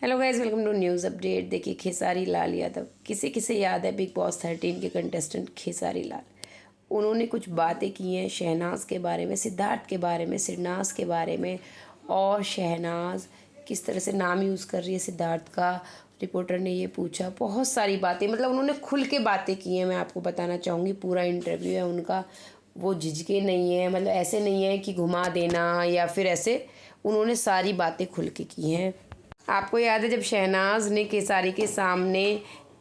Hello guys, welcome to news update. देखिए, खेसारी लाल यादव, किसे किसे याद है बिग बॉस 13 के कंटेस्टेंट खेसारी लाल। उन्होंने कुछ बातें की हैं शहनाज के बारे में, सिद्धार्थ के बारे में, सिरनाज के बारे में, और शहनाज किस तरह से नाम यूज़ कर रही है सिद्धार्थ का। रिपोर्टर ने ये पूछा, बहुत सारी बातें, मतलब उन्होंने खुल के बातें की हैं। मैं आपको बताना चाहूँगी, पूरा इंटरव्यू है उनका, वो झिझके नहीं है, मतलब ऐसे नहीं है कि घुमा देना या फिर ऐसे। उन्होंने सारी बातें खुल के की हैं। आपको याद है जब शहनाज ने खेसारी के सामने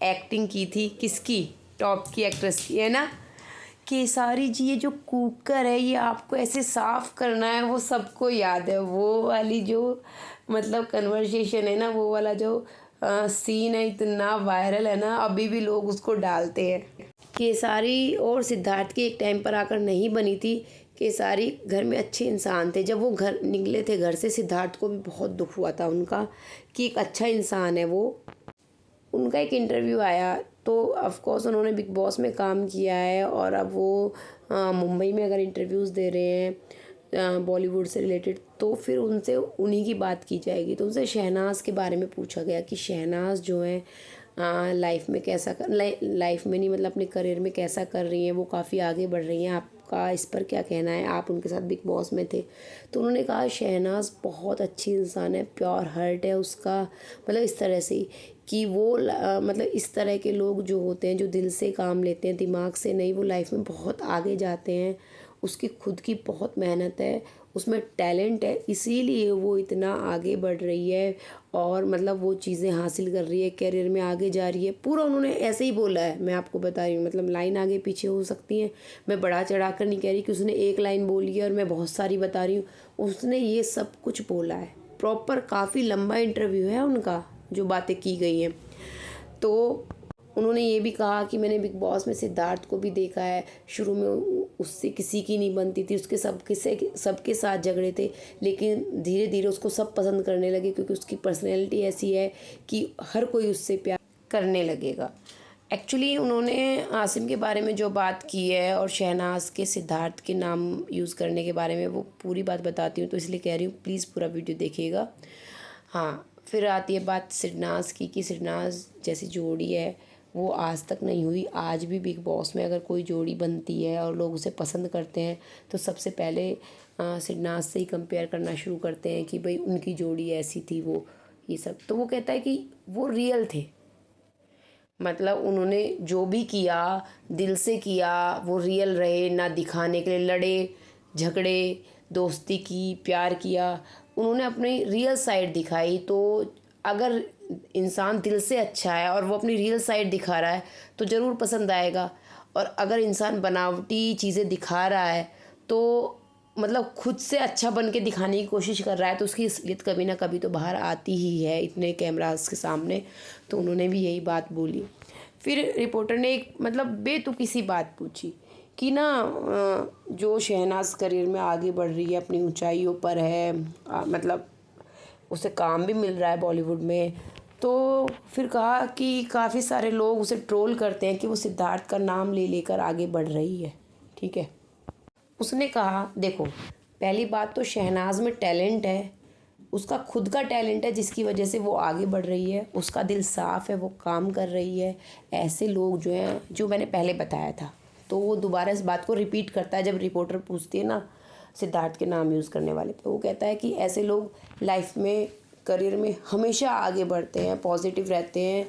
एक्टिंग की थी, किसकी? टॉप की एक्ट्रेस की, है ना। खेसारी जी, ये जो कुकर है ये आपको ऐसे साफ करना है, वो सबको याद है। वो वाली जो मतलब कन्वर्सेशन है ना, वो वाला जो सीन है, इतना वायरल है ना, अभी भी लोग उसको डालते हैं। खेसारी और सिद्धार्थ की एक टाइम पर आकर नहीं बनी थी। खेसारी घर में अच्छे इंसान थे। जब वो घर निकले थे घर से, सिद्धार्थ को भी बहुत दुख हुआ था उनका कि एक अच्छा इंसान है वो। उनका एक इंटरव्यू आया तो ऑफ कोर्स उन्होंने बिग बॉस में काम किया है, और अब वो मुंबई में अगर इंटरव्यूज़ दे रहे हैं बॉलीवुड से रिलेटेड, तो फिर उनसे उन्हीं की बात की जाएगी। तो उनसे शहनाज के बारे में पूछा गया कि शहनाज जो है लाइफ में कैसा कर, लाइफ में नहीं, मतलब अपने करियर में कैसा कर रही हैं, वो काफ़ी आगे बढ़ रही हैं, आपका इस पर क्या कहना है? आप उनके साथ बिग बॉस में थे। तो उन्होंने कहा शहनाज बहुत अच्छी इंसान है, प्योर हार्ट है उसका, मतलब इस तरह से कि वो मतलब इस तरह के लोग जो होते हैं, जो दिल से काम लेते हैं, दिमाग से नहीं, वो लाइफ में बहुत आगे जाते हैं। उसकी खुद की बहुत मेहनत है, उसमें टैलेंट है, इसीलिए वो इतना आगे बढ़ रही है और मतलब वो चीज़ें हासिल कर रही है, करियर में आगे जा रही है। पूरा उन्होंने ऐसे ही बोला है, मैं आपको बता रही हूँ, मतलब लाइन आगे पीछे हो सकती है, मैं बढ़ा चढ़ा कर नहीं कह रही कि उसने एक लाइन बोली है और मैं बहुत सारी बता रही हूँ। उसने ये सब कुछ बोला है, प्रॉपर काफ़ी लंबा इंटरव्यू है उनका, जो बातें की गई हैं। तो उन्होंने ये भी कहा कि मैंने बिग बॉस में सिद्धार्थ को भी देखा है, शुरू में उससे किसी की नहीं बनती थी, उसके सबके साथ झगड़े थे, लेकिन धीरे धीरे उसको सब पसंद करने लगे, क्योंकि उसकी पर्सनैलिटी ऐसी है कि हर कोई उससे प्यार करने लगेगा। एक्चुअली उन्होंने आसिम के बारे में जो बात की है और शहनाज के सिद्धार्थ के नाम यूज़ करने के बारे में, वो पूरी बात बताती हूँ, तो इसलिए कह रही हूँ प्लीज़ पूरा वीडियो देखिएगा। हाँ, फिर आती है बात सिरनाज की कि सिरनाज जैसी जोड़ी है वो आज तक नहीं हुई। आज भी बिग बॉस में अगर कोई जोड़ी बनती है और लोग उसे पसंद करते हैं, तो सबसे पहले सिरनाज से ही कंपेयर करना शुरू करते हैं कि भाई उनकी जोड़ी ऐसी थी, वो ये सब। तो वो कहता है कि वो रियल थे, मतलब उन्होंने जो भी किया दिल से किया, वो रियल रहे, ना दिखाने के लिए लड़े झगड़े, दोस्ती की, प्यार किया, उन्होंने अपनी रियल साइड दिखाई। तो अगर इंसान दिल से अच्छा है और वो अपनी रियल साइड दिखा रहा है तो ज़रूर पसंद आएगा। और अगर इंसान बनावटी चीज़ें दिखा रहा है तो मतलब खुद से अच्छा बन के दिखाने की कोशिश कर रहा है, तो उसकी असलियत कभी ना कभी तो बाहर आती ही है इतने कैमरास के सामने। तो उन्होंने भी यही बात बोली। फिर रिपोर्टर ने एक मतलब बेतुकी सी बात पूछी कि ना जो शहनाज करियर में आगे बढ़ रही है, अपनी ऊंचाइयों पर है, मतलब उसे काम भी मिल रहा है बॉलीवुड में, तो फिर कहा कि काफ़ी सारे लोग उसे ट्रोल करते हैं कि वो सिद्धार्थ का नाम ले लेकर आगे बढ़ रही है। ठीक है, उसने कहा देखो, पहली बात तो शहनाज में टैलेंट है, उसका खुद का टैलेंट है जिसकी वजह से वो आगे बढ़ रही है, उसका दिल साफ़ है, वो काम कर रही है। ऐसे लोग जो हैं, जो मैंने पहले बताया था, तो वो दोबारा इस बात को रिपीट करता है जब रिपोर्टर पूछती है ना सिद्धार्थ के नाम यूज़ करने वाले पे। वो कहता है कि ऐसे लोग लाइफ में, करियर में हमेशा आगे बढ़ते हैं, पॉजिटिव रहते हैं,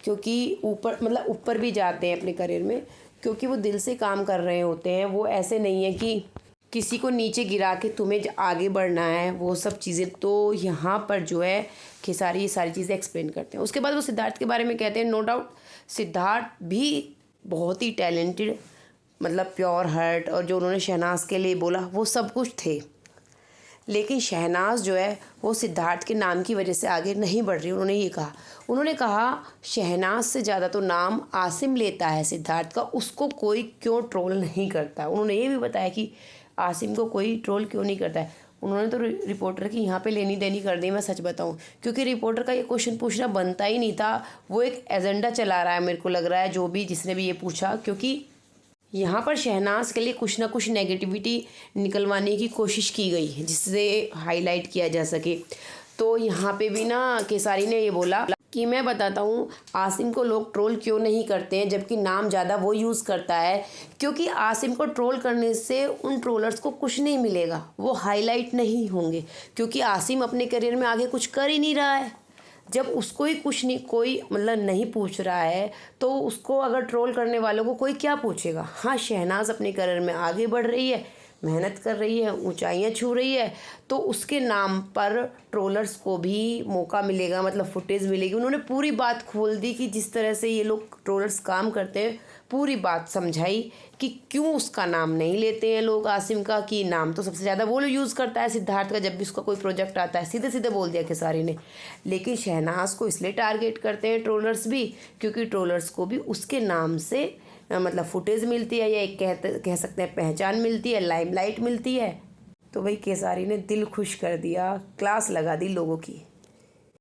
क्योंकि ऊपर मतलब ऊपर भी जाते हैं अपने करियर में, क्योंकि वो दिल से काम कर रहे होते हैं। वो ऐसे नहीं है कि किसी को नीचे गिरा के तुम्हें आगे बढ़ना है, वो सब चीज़ें। तो यहाँ पर जो है खेसारी ये सारी चीज़ें एक्सप्लेन करते हैं। उसके बाद वो सिद्धार्थ के बारे में कहते हैं, नो डाउट सिद्धार्थ भी बहुत ही टैलेंटेड, मतलब प्योर हार्ट, और जो उन्होंने शहनाज के लिए बोला वो सब कुछ थे, लेकिन शहनाज जो है वो सिद्धार्थ के नाम की वजह से आगे नहीं बढ़ रही। उन्होंने कहा शहनाज से ज़्यादा तो नाम आसिम लेता है सिद्धार्थ का, उसको कोई क्यों ट्रोल नहीं करता। उन्होंने ये भी बताया कि आसिम को कोई ट्रोल क्यों नहीं करता है। उन्होंने तो रिपोर्टर की यहाँ पे लेनी देनी कर दी, मैं सच बताऊँ, क्योंकि रिपोर्टर का ये क्वेश्चन पूछना बनता ही नहीं था। वो एक एजेंडा चला रहा है, मेरे को लग रहा है, जो भी जिसने भी ये पूछा, क्योंकि यहाँ पर शहनाज के लिए कुछ ना कुछ नेगेटिविटी निकलवाने की कोशिश की गई है जिससे हाईलाइट किया जा सके। तो यहाँ पे भी ना खेसारी ने ये बोला कि मैं बताता हूँ आसिम को लोग ट्रोल क्यों नहीं करते हैं, जबकि नाम ज़्यादा वो यूज़ करता है। क्योंकि आसिम को ट्रोल करने से उन ट्रोलर्स को कुछ नहीं मिलेगा, वो हाईलाइट नहीं होंगे, क्योंकि आसिम अपने करियर में आगे कुछ कर ही नहीं रहा है। जब उसको ही कुछ नहीं, कोई मतलब नहीं पूछ रहा है, तो उसको अगर ट्रोल करने वालों को कोई क्या पूछेगा। हाँ, शहनाज अपने करियर में आगे बढ़ रही है, मेहनत कर रही है, ऊंचाइयां छू रही है, तो उसके नाम पर ट्रोलर्स को भी मौका मिलेगा, मतलब फुटेज मिलेगी। उन्होंने पूरी बात खोल दी कि जिस तरह से ये लोग ट्रोलर्स काम करते हैं, पूरी बात समझाई कि क्यों उसका नाम नहीं लेते हैं लोग आसिम का, कि नाम तो सबसे ज़्यादा वो यूज़ करता है सिद्धार्थ का। जब भी उसका कोई प्रोजेक्ट आता है सीधे सीधे बोल दिया खेसारी ने। लेकिन शहनाज को इसलिए टारगेट करते हैं ट्रोलर्स भी, क्योंकि ट्रोलर्स को भी उसके नाम से मतलब फुटेज मिलती है, या एक कह सकते हैं पहचान मिलती है, लाइमलाइट मिलती है। तो भाई खेसारी ने दिल खुश कर दिया, क्लास लगा दी लोगों की।